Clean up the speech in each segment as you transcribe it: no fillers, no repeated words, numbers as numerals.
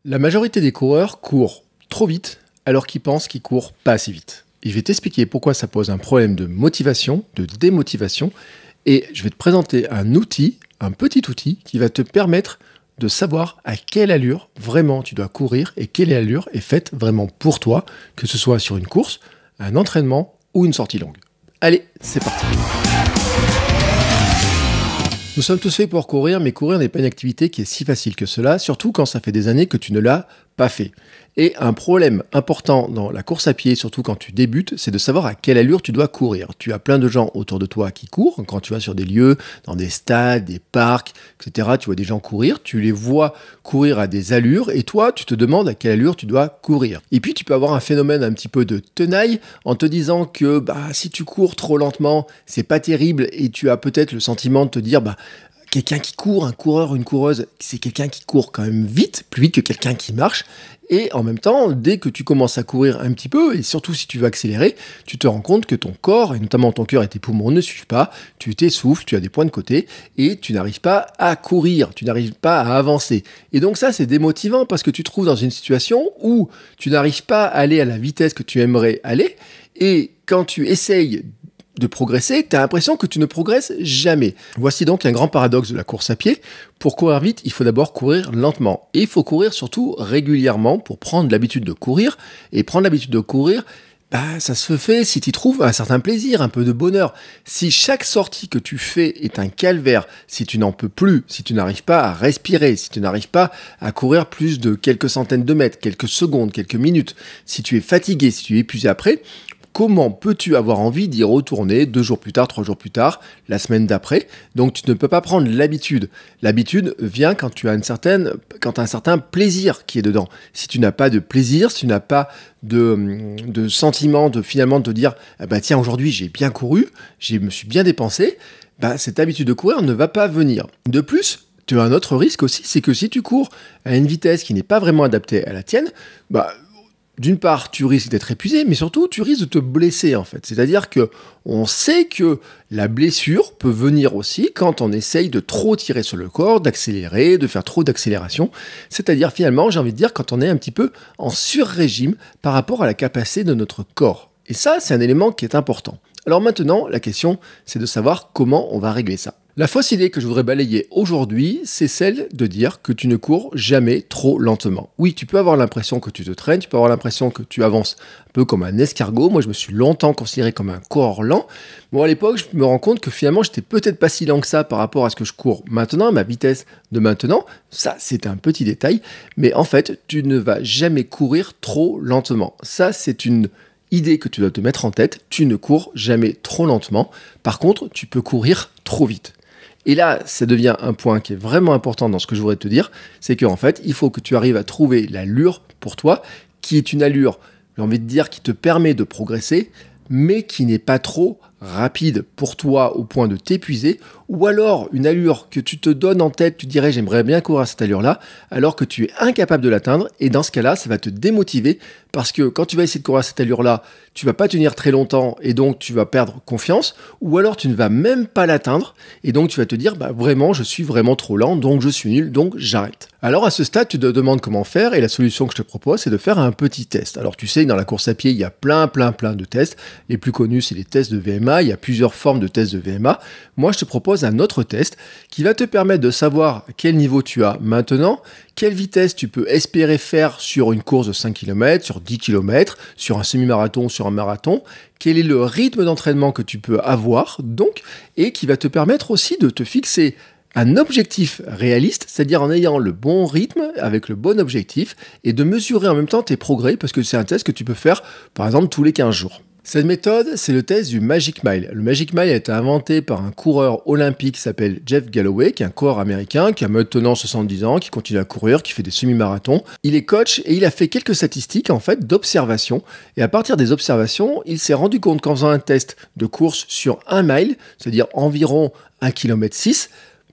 La majorité des coureurs courent trop vite alors qu'ils pensent qu'ils courent pas assez vite. Et je vais t'expliquer pourquoi ça pose un problème de motivation, de démotivation, et je vais te présenter un outil, un petit outil qui va te permettre de savoir à quelle allure vraiment tu dois courir et quelle allure est faite vraiment pour toi, que ce soit sur une course, un entraînement ou une sortie longue. Allez, c'est parti! Nous sommes tous faits pour courir, mais courir n'est pas une activité qui est si facile que cela, surtout quand ça fait des années que tu ne l'as pas fait. Et un problème important dans la course à pied, surtout quand tu débutes, c'est de savoir à quelle allure tu dois courir. Tu as plein de gens autour de toi qui courent, quand tu vas sur des lieux, dans des stades, des parcs, etc. Tu vois des gens courir, tu les vois courir à des allures, et toi, tu te demandes à quelle allure tu dois courir. Et puis, tu peux avoir un phénomène un petit peu de tenaille en te disant que si tu cours trop lentement, c'est pas terrible, et tu as peut-être le sentiment de te dire quelqu'un qui court, un coureur, une coureuse, c'est quelqu'un qui court quand même vite, plus vite que quelqu'un qui marche. Et en même temps, dès que tu commences à courir un petit peu, et surtout si tu veux accélérer, tu te rends compte que ton corps, et notamment ton cœur et tes poumons, ne suivent pas. Tu t'essouffles, tu as des points de côté, et tu n'arrives pas à courir, tu n'arrives pas à avancer. Et donc ça, c'est démotivant parce que tu te trouves dans une situation où tu n'arrives pas à aller à la vitesse que tu aimerais aller, et quand tu essayes de progresser, tu as l'impression que tu ne progresses jamais. Voici donc un grand paradoxe de la course à pied. Pour courir vite, il faut d'abord courir lentement. Et il faut courir surtout régulièrement pour prendre l'habitude de courir. Et prendre l'habitude de courir, ça se fait si tu trouves un certain plaisir, un peu de bonheur. Si chaque sortie que tu fais est un calvaire, si tu n'en peux plus, si tu n'arrives pas à respirer, si tu n'arrives pas à courir plus de quelques centaines de mètres, quelques secondes, quelques minutes, si tu es fatigué, si tu es épuisé après, comment peux-tu avoir envie d'y retourner 2 jours plus tard, 3 jours plus tard, la semaine d'après? Donc tu ne peux pas prendre l'habitude. L'habitude vient quand tu as un certain plaisir qui est dedans. Si tu n'as pas de plaisir, si tu n'as pas de sentiment de finalement de te dire tiens, aujourd'hui j'ai bien couru, je me suis bien dépensé, cette habitude de courir ne va pas venir. De plus, tu as un autre risque aussi, c'est que si tu cours à une vitesse qui n'est pas vraiment adaptée à la tienne, d'une part, tu risques d'être épuisé, mais surtout, tu risques de te blesser, en fait. C'est-à-dire que on sait que la blessure peut venir aussi quand on essaye de trop tirer sur le corps, d'accélérer, de faire trop d'accélération. C'est-à-dire, finalement, j'ai envie de dire, quand on est un petit peu en sur-régime par rapport à la capacité de notre corps. Et ça, c'est un élément qui est important. Alors maintenant, la question, c'est de savoir comment on va régler ça. La fausse idée que je voudrais balayer aujourd'hui, c'est celle de dire que tu ne cours jamais trop lentement. Oui, tu peux avoir l'impression que tu te traînes, tu peux avoir l'impression que tu avances un peu comme un escargot. Moi, je me suis longtemps considéré comme un coureur lent. Bon, à l'époque, je me rends compte que finalement, j'étais peut-être pas si lent que ça par rapport à ce que je cours maintenant, à ma vitesse de maintenant. Ça, c'est un petit détail. Mais en fait, tu ne vas jamais courir trop lentement. Ça, c'est une idée que tu dois te mettre en tête. Tu ne cours jamais trop lentement. Par contre, tu peux courir trop vite. Et là, ça devient un point qui est vraiment important dans ce que je voudrais te dire, c'est qu'en fait, il faut que tu arrives à trouver l'allure pour toi, qui est une allure, j'ai envie de dire, qui te permet de progresser, mais qui n'est pas trop rapide pour toi au point de t'épuiser, ou alors une allure que tu te donnes en tête, tu dirais j'aimerais bien courir à cette allure-là, alors que tu es incapable de l'atteindre, et dans ce cas-là, ça va te démotiver, parce que quand tu vas essayer de courir à cette allure-là, tu vas pas tenir très longtemps, et donc tu vas perdre confiance, ou alors tu ne vas même pas l'atteindre, et donc tu vas te dire, vraiment, je suis vraiment trop lent, donc je suis nul, donc j'arrête. Alors à ce stade, tu te demandes comment faire, et la solution que je te propose, c'est de faire un petit test. Alors tu sais, dans la course à pied, il y a plein de tests, les plus connus, c'est les tests de VMA, il y a plusieurs formes de tests de VMA. Moi, je te propose un autre test qui va te permettre de savoir quel niveau tu as maintenant, quelle vitesse tu peux espérer faire sur une course de 5 km, sur 10 km, sur un semi-marathon, sur un marathon, quel est le rythme d'entraînement que tu peux avoir, donc, et qui va te permettre aussi de te fixer un objectif réaliste, c'est-à-dire en ayant le bon rythme, avec le bon objectif, et de mesurer en même temps tes progrès, parce que c'est un test que tu peux faire, par exemple, tous les 15 jours. Cette méthode, c'est le test du Magic Mile. Le Magic Mile a été inventé par un coureur olympique qui s'appelle Jeff Galloway, qui est un coureur américain, qui a maintenant 70 ans, qui continue à courir, qui fait des semi-marathons. Il est coach et il a fait quelques statistiques en fait d'observation. Et à partir des observations, il s'est rendu compte qu'en faisant un test de course sur 1 mile, c'est-à-dire environ 1,6 km,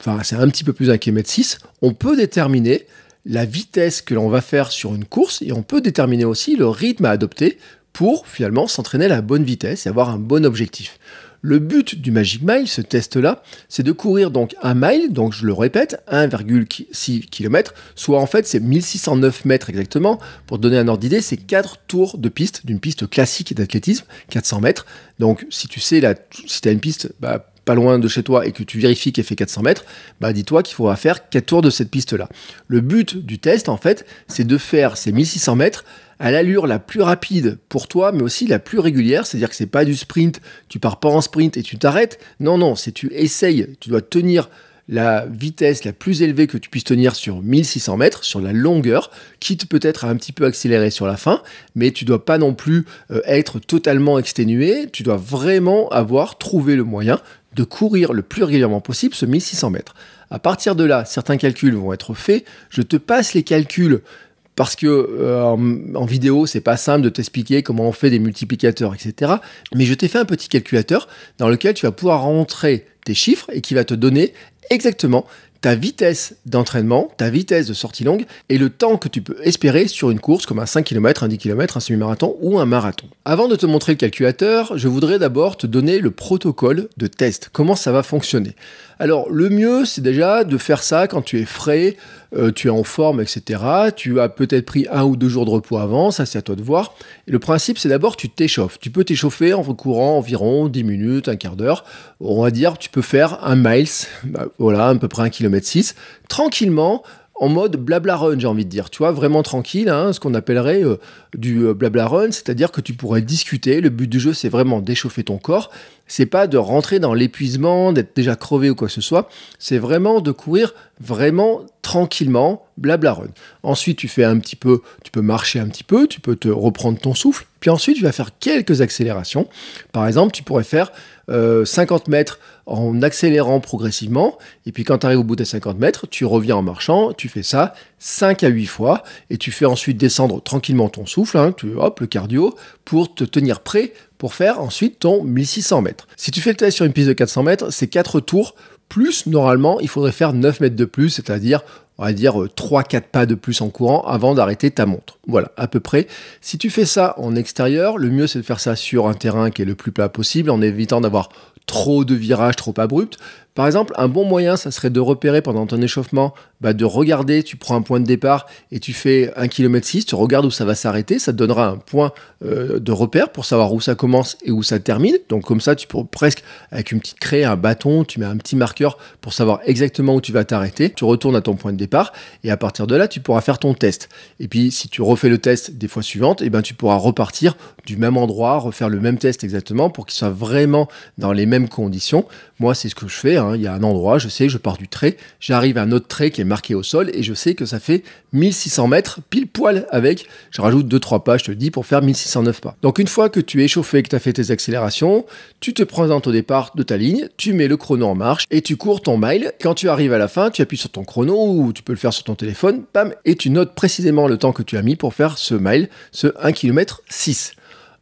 enfin c'est un petit peu plus d'1,6 km, on peut déterminer la vitesse que l'on va faire sur une course et on peut déterminer aussi le rythme à adopter pour finalement s'entraîner à la bonne vitesse et avoir un bon objectif. Le but du Magic Mile, ce test-là, c'est de courir donc un mile, donc je le répète, 1,6 km, soit en fait c'est 1609 mètres exactement. Pour te donner un ordre d'idée, c'est 4 tours de piste, d'une piste classique d'athlétisme, 400 mètres. Donc si tu sais, si tu as une piste pas loin de chez toi et que tu vérifies qu'elle fait 400 mètres, dis-toi qu'il faudra faire 4 tours de cette piste-là. Le but du test, en fait, c'est de faire ces 1600 mètres à l'allure la plus rapide pour toi, mais aussi la plus régulière, c'est-à-dire que c'est pas du sprint, tu pars pas en sprint et tu t'arrêtes. Non, c'est tu essayes, tu dois tenir la vitesse la plus élevée que tu puisses tenir sur 1600 mètres, sur la longueur, quitte peut-être à un petit peu accélérer sur la fin, mais tu dois pas non plus être totalement exténué, tu dois vraiment avoir trouvé le moyen de courir le plus régulièrement possible ce 1600 mètres. À partir de là, certains calculs vont être faits, je te passe les calculs parce que en vidéo, c'est pas simple de t'expliquer comment on fait des multiplicateurs, etc. Mais je t'ai fait un petit calculateur dans lequel tu vas pouvoir rentrer tes chiffres et qui va te donner exactement ta vitesse d'entraînement, ta vitesse de sortie longue et le temps que tu peux espérer sur une course comme un 5 km, un 10 km, un semi-marathon ou un marathon. Avant de te montrer le calculateur, je voudrais d'abord te donner le protocole de test, comment ça va fonctionner. Alors le mieux c'est déjà de faire ça quand tu es frais, tu es en forme, etc. Tu as peut-être pris 1 ou 2 jours de repos avant, ça c'est à toi de voir. Et le principe c'est d'abord tu t'échauffes. Tu peux t'échauffer en courant environ 10 minutes, un quart d'heure. On va dire tu peux faire un miles, voilà à peu près 1,6 km, tranquillement, en mode blabla run, j'ai envie de dire, tu vois, vraiment tranquille, ce qu'on appellerait du blabla run, c'est-à-dire que tu pourrais discuter. Le but du jeu, c'est vraiment d'échauffer ton corps. C'est pas de rentrer dans l'épuisement, d'être déjà crevé ou quoi que ce soit. C'est vraiment de courir vraiment tranquillement, blabla run. Ensuite, tu peux marcher un petit peu, tu peux te reprendre ton souffle. Puis ensuite, tu vas faire quelques accélérations. Par exemple, tu pourrais faire 50 mètres en accélérant progressivement, et puis quand tu arrives au bout des 50 mètres, tu reviens en marchant, tu fais ça 5 à 8 fois, et tu fais ensuite descendre tranquillement ton souffle, le cardio, pour te tenir prêt pour faire ensuite ton 1600 mètres. Si tu fais le test sur une piste de 400 mètres, c'est 4 tours, plus normalement, il faudrait faire 9 mètres de plus, c'est-à-dire on va dire 3-4 pas de plus en courant avant d'arrêter ta montre. Voilà, à peu près. Si tu fais ça en extérieur, le mieux c'est de faire ça sur un terrain qui est le plus plat possible, en évitant d'avoir trop de virages trop abrupts. Par exemple, un bon moyen, ça serait de repérer pendant ton échauffement, de regarder, tu prends un point de départ et tu fais 1,6 km, tu regardes où ça va s'arrêter, ça te donnera un point de repère pour savoir où ça commence et où ça termine. Donc comme ça, tu peux presque, avec une petite craie, un bâton, tu mets un petit marqueur pour savoir exactement où tu vas t'arrêter. Tu retournes à ton point de départ et à partir de là, tu pourras faire ton test. Et puis, si tu refais le test des fois suivantes, tu pourras repartir du même endroit, refaire le même test exactement pour qu'il soit vraiment dans les mêmes conditions. Moi, c'est ce que je fais. Il y a un endroit, je sais, je pars du trait, j'arrive à un autre trait qui est marqué au sol et je sais que ça fait 1600 mètres pile poil avec, je rajoute 2-3 pas, je te le dis, pour faire 1609 pas. Donc une fois que tu es échauffé, que tu as fait tes accélérations, tu te présentes au départ de ta ligne, tu mets le chrono en marche et tu cours ton mile. Quand tu arrives à la fin, tu appuies sur ton chrono ou tu peux le faire sur ton téléphone, bam, et tu notes précisément le temps que tu as mis pour faire ce mile, ce 1,6 km.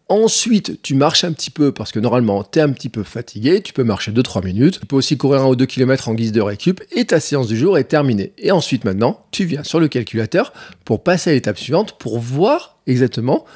Ensuite, tu marches un petit peu parce que normalement, tu es un petit peu fatigué. Tu peux marcher 2-3 minutes. Tu peux aussi courir 1 ou 2 km en guise de récup et ta séance du jour est terminée. Et ensuite, maintenant, tu viens sur le calculateur pour passer à l'étape suivante pour voir exactement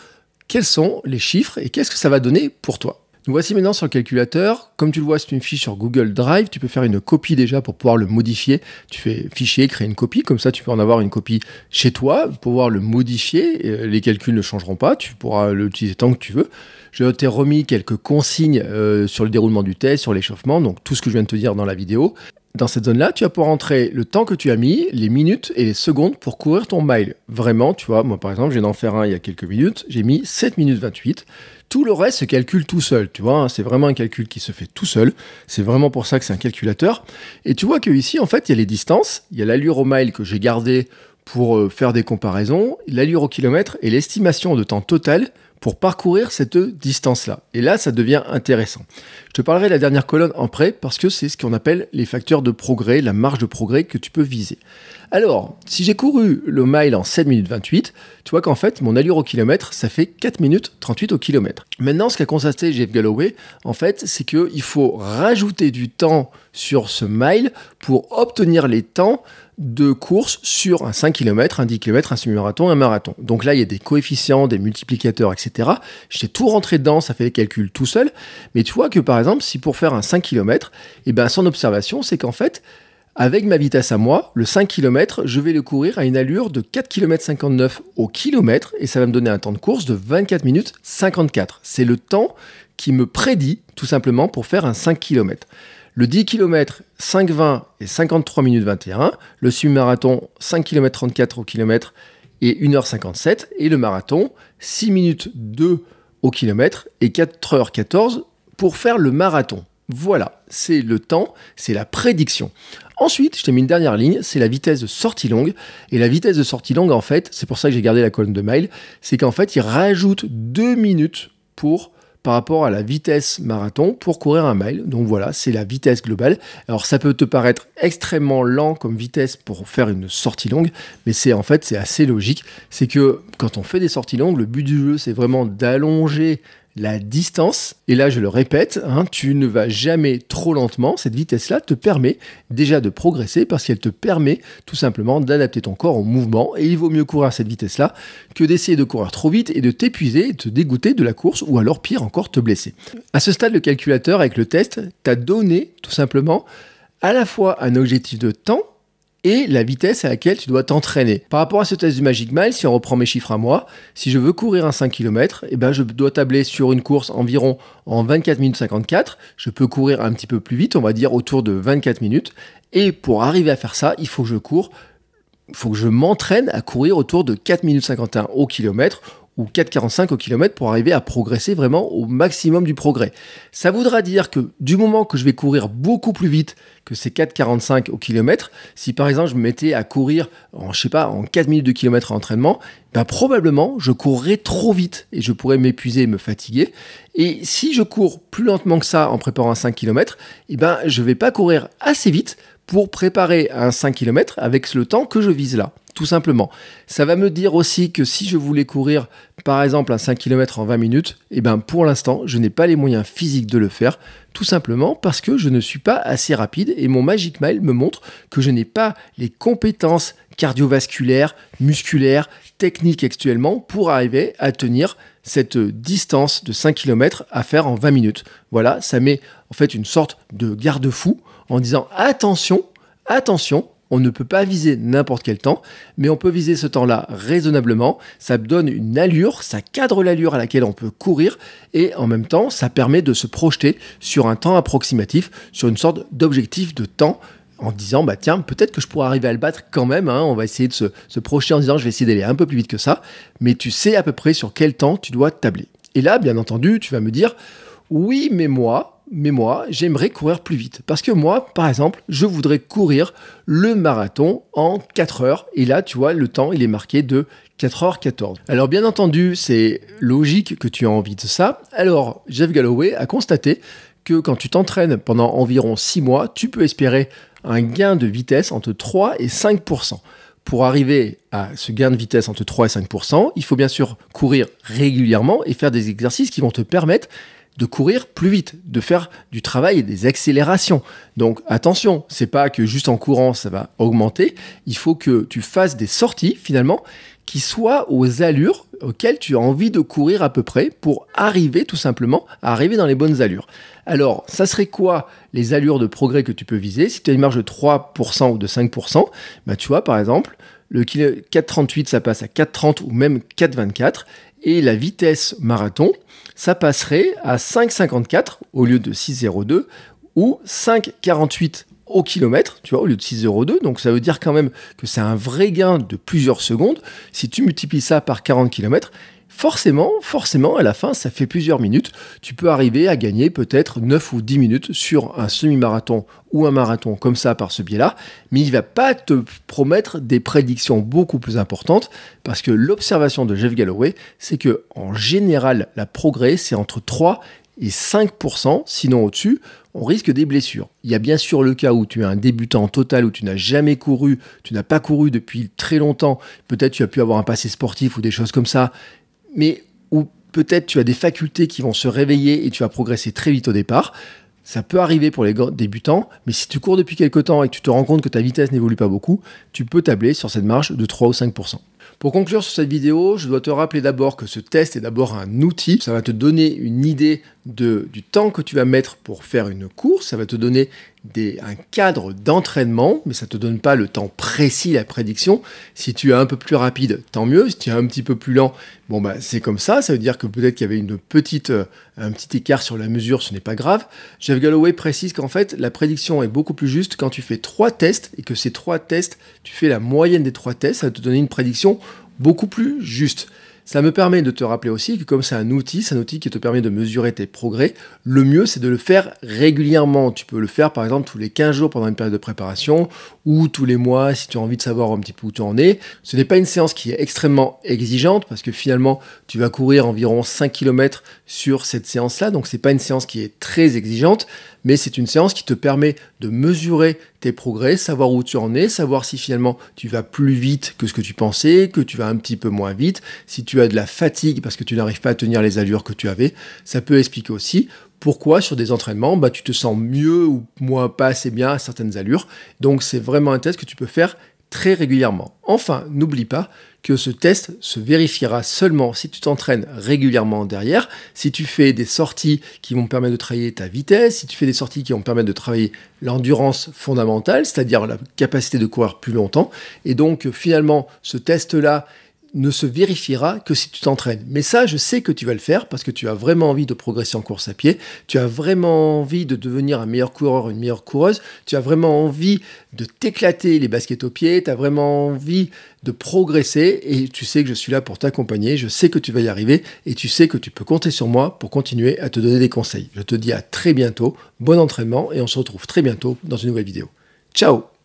quels sont les chiffres et qu'est-ce que ça va donner pour toi. Nous voici maintenant sur le calculateur. Comme tu le vois, c'est une fiche sur Google Drive. Tu peux faire une copie déjà pour pouvoir le modifier. Tu fais fichier, créer une copie. Comme ça, tu peux en avoir une copie chez toi pour pouvoir le modifier. Les calculs ne changeront pas. Tu pourras l'utiliser tant que tu veux. Je t'ai remis quelques consignes sur le déroulement du test, sur l'échauffement. Donc, tout ce que je viens de te dire dans la vidéo. Dans cette zone-là, tu vas pouvoir entrer le temps que tu as mis, les minutes et les secondes pour courir ton mile. Vraiment, tu vois, moi par exemple, je viens d'en faire un il y a quelques minutes, j'ai mis 7 minutes 28. Tout le reste se calcule tout seul, tu vois, c'est vraiment un calcul qui se fait tout seul. C'est vraiment pour ça que c'est un calculateur. Et tu vois qu'ici, en fait, il y a les distances, il y a l'allure au mile que j'ai gardé pour faire des comparaisons, l'allure au kilomètre et l'estimation de temps total pour parcourir cette distance-là. Et là, ça devient intéressant. Je te parlerai de la dernière colonne en près parce que c'est ce qu'on appelle les facteurs de progrès, la marge de progrès que tu peux viser. Alors, si j'ai couru le mile en 7 minutes 28, tu vois qu'en fait, mon allure au kilomètre, ça fait 4 minutes 38 au kilomètre. Maintenant, ce qu'a constaté Jeff Galloway, en fait, c'est qu'il faut rajouter du temps sur ce mile pour obtenir les temps de course sur un 5 km, un 10 km, un semi-marathon, un marathon. Donc là, il y a des coefficients, des multiplicateurs, etc. etc. J'ai tout rentré dedans, ça fait les calculs tout seul. Mais tu vois que par exemple, si pour faire un 5 km, et ben son observation, c'est qu'en fait, avec ma vitesse à moi, le 5 km, je vais le courir à une allure de 4 km 59 au kilomètre et ça va me donner un temps de course de 24 minutes 54. C'est le temps qui me prédit tout simplement pour faire un 5 km. Le 10 km, 5,20 et 53 minutes 21. Le semi-marathon, 5 km 34 au kilomètre et 1h57. Et le marathon, 6 minutes 2 au kilomètre et 4h14 pour faire le marathon. Voilà, c'est le temps, c'est la prédiction. Ensuite, je t'ai mis une dernière ligne, c'est la vitesse de sortie longue. Et la vitesse de sortie longue, en fait, c'est pour ça que j'ai gardé la colonne de miles, c'est qu'en fait, il rajoute 2 minutes par rapport à la vitesse marathon pour courir un mile. Donc voilà, c'est la vitesse globale. Alors ça peut te paraître extrêmement lent comme vitesse pour faire une sortie longue, mais c'est assez logique. C'est que quand on fait des sorties longues, le but du jeu, c'est vraiment d'allonger la distance, et là je le répète, tu ne vas jamais trop lentement. Cette vitesse-là te permet déjà de progresser parce qu'elle te permet tout simplement d'adapter ton corps au mouvement, et il vaut mieux courir à cette vitesse-là que d'essayer de courir trop vite et de t'épuiser et de te dégoûter de la course, ou alors pire encore te blesser. À ce stade, le calculateur avec le test t'a donné tout simplement à la fois un objectif de temps et la vitesse à laquelle tu dois t'entraîner. Par rapport à ce test du Magic Mile, si on reprend mes chiffres à moi, si je veux courir un 5 km, je dois tabler sur une course environ en 24 minutes 54. Je peux courir un petit peu plus vite, on va dire autour de 24 minutes. Et pour arriver à faire ça, il faut que je m'entraîne à courir autour de 4 minutes 51 au kilomètre ou 4,45 au kilomètre pour arriver à progresser vraiment au maximum du progrès. Ça voudra dire que du moment que je vais courir beaucoup plus vite que ces 4,45 au kilomètre, si par exemple je me mettais à courir en 4 minutes de kilomètre en entraînement, probablement je courrais trop vite et je pourrais m'épuiser et me fatiguer. Et si je cours plus lentement que ça en préparant un 5 km, je vais pas courir assez vite pour préparer un 5 km avec le temps que je vise là. Tout simplement. Ça va me dire aussi que si je voulais courir, par exemple, un 5 km en 20 minutes, pour l'instant, je n'ai pas les moyens physiques de le faire, tout simplement parce que je ne suis pas assez rapide et mon Magic Mile me montre que je n'ai pas les compétences cardiovasculaires, musculaires, techniques actuellement pour arriver à tenir cette distance de 5 km à faire en 20 minutes. Voilà, ça met en fait une sorte de garde-fou en disant attention, on ne peut pas viser n'importe quel temps, mais on peut viser ce temps-là raisonnablement. Ça donne une allure, ça cadre l'allure à laquelle on peut courir et en même temps, ça permet de se projeter sur un temps approximatif, sur une sorte d'objectif de temps en disant tiens, peut-être que je pourrais arriver à le battre quand même. On va essayer de se projeter en disant je vais essayer d'aller un peu plus vite que ça, mais tu sais à peu près sur quel temps tu dois tabler. Et là, bien entendu, tu vas me dire oui, mais moi, j'aimerais courir plus vite. Parce que moi, par exemple, je voudrais courir le marathon en 4 heures. Et là, tu vois, le temps, il est marqué de 4h14. Alors, bien entendu, c'est logique que tu aies envie de ça. Alors, Jeff Galloway a constaté que quand tu t'entraînes pendant environ 6 mois, tu peux espérer un gain de vitesse entre 3 et 5%. Pour arriver à ce gain de vitesse entre 3 et 5%, il faut bien sûr courir régulièrement et faire des exercices qui vont te permettre de courir plus vite, de faire du travail et des accélérations. Donc attention, c'est pas que juste en courant ça va augmenter, il faut que tu fasses des sorties finalement qui soient aux allures auxquelles tu as envie de courir à peu près pour arriver tout simplement à arriver dans les bonnes allures. Alors, ça serait quoi les allures de progrès que tu peux viser? Si tu as une marge de 3% ou de 5%, tu vois par exemple, le 4,38 ça passe à 4,30 ou même 4,24 et la vitesse marathon, ça passerait à 5,54 au lieu de 6,02 ou 5,48 au kilomètre, tu vois, au lieu de 6,02. Donc ça veut dire quand même que c'est un vrai gain de plusieurs secondes. Si tu multiplies ça par 40 km, forcément, à la fin, ça fait plusieurs minutes. Tu peux arriver à gagner peut-être 9 ou 10 minutes sur un semi-marathon ou un marathon comme ça par ce biais-là, mais il ne va pas te promettre des prédictions beaucoup plus importantes parce que l'observation de Jeff Galloway, c'est que en général, la progrès, c'est entre 3 et 5%, sinon au-dessus, on risque des blessures. Il y a bien sûr le cas où tu es un débutant total, où tu n'as jamais couru, tu n'as pas couru depuis très longtemps, peut-être tu as pu avoir un passé sportif ou des choses comme ça, mais où peut-être tu as des facultés qui vont se réveiller et tu vas progresser très vite au départ. Ça peut arriver pour les débutants, mais si tu cours depuis quelques temps et que tu te rends compte que ta vitesse n'évolue pas beaucoup, tu peux tabler sur cette marge de 3 ou 5%. Pour conclure sur cette vidéo, je dois te rappeler d'abord que ce test est d'abord un outil. Ça va te donner une idée du temps que tu vas mettre pour faire une course. Ça va te donner un cadre d'entraînement, mais ça ne te donne pas le temps précis, la prédiction. Si tu es un peu plus rapide, tant mieux. Si tu es un petit peu plus lent, bon bah c'est comme ça. Ça veut dire que peut-être qu'il y avait un petit écart sur la mesure, ce n'est pas grave. Jeff Galloway précise qu'en fait, la prédiction est beaucoup plus juste quand tu fais 3 tests et que ces 3 tests, tu fais la moyenne des 3 tests, ça va te donner une prédiction beaucoup plus juste. Ça me permet de te rappeler aussi que comme c'est un outil qui te permet de mesurer tes progrès, le mieux c'est de le faire régulièrement. Tu peux le faire par exemple tous les 15 jours pendant une période de préparation ou tous les mois si tu as envie de savoir un petit peu où tu en es. Ce n'est pas une séance qui est extrêmement exigeante parce que finalement tu vas courir environ 5 km sur cette séance-là, donc c'est pas une séance qui est très exigeante, mais c'est une séance qui te permet de mesurer tes progrès, savoir où tu en es, savoir si finalement tu vas plus vite que ce que tu pensais, que tu vas un petit peu moins vite, si tu as de la fatigue parce que tu n'arrives pas à tenir les allures que tu avais. Ça peut expliquer aussi pourquoi sur des entraînements, tu te sens mieux ou moins pas assez bien à certaines allures. Donc c'est vraiment un test que tu peux faire très régulièrement. Enfin, n'oublie pas que ce test se vérifiera seulement si tu t'entraînes régulièrement derrière, si tu fais des sorties qui vont permettre de travailler ta vitesse, si tu fais des sorties qui vont permettre de travailler l'endurance fondamentale, c'est-à-dire la capacité de courir plus longtemps. Et donc finalement, ce test-là ne se vérifiera que si tu t'entraînes. Mais ça, je sais que tu vas le faire parce que tu as vraiment envie de progresser en course à pied, tu as vraiment envie de devenir un meilleur coureur, une meilleure coureuse, tu as vraiment envie de t'éclater les baskets aux pieds, tu as vraiment envie de progresser et tu sais que je suis là pour t'accompagner, je sais que tu vas y arriver et tu sais que tu peux compter sur moi pour continuer à te donner des conseils. Je te dis à très bientôt, bon entraînement et on se retrouve très bientôt dans une nouvelle vidéo. Ciao!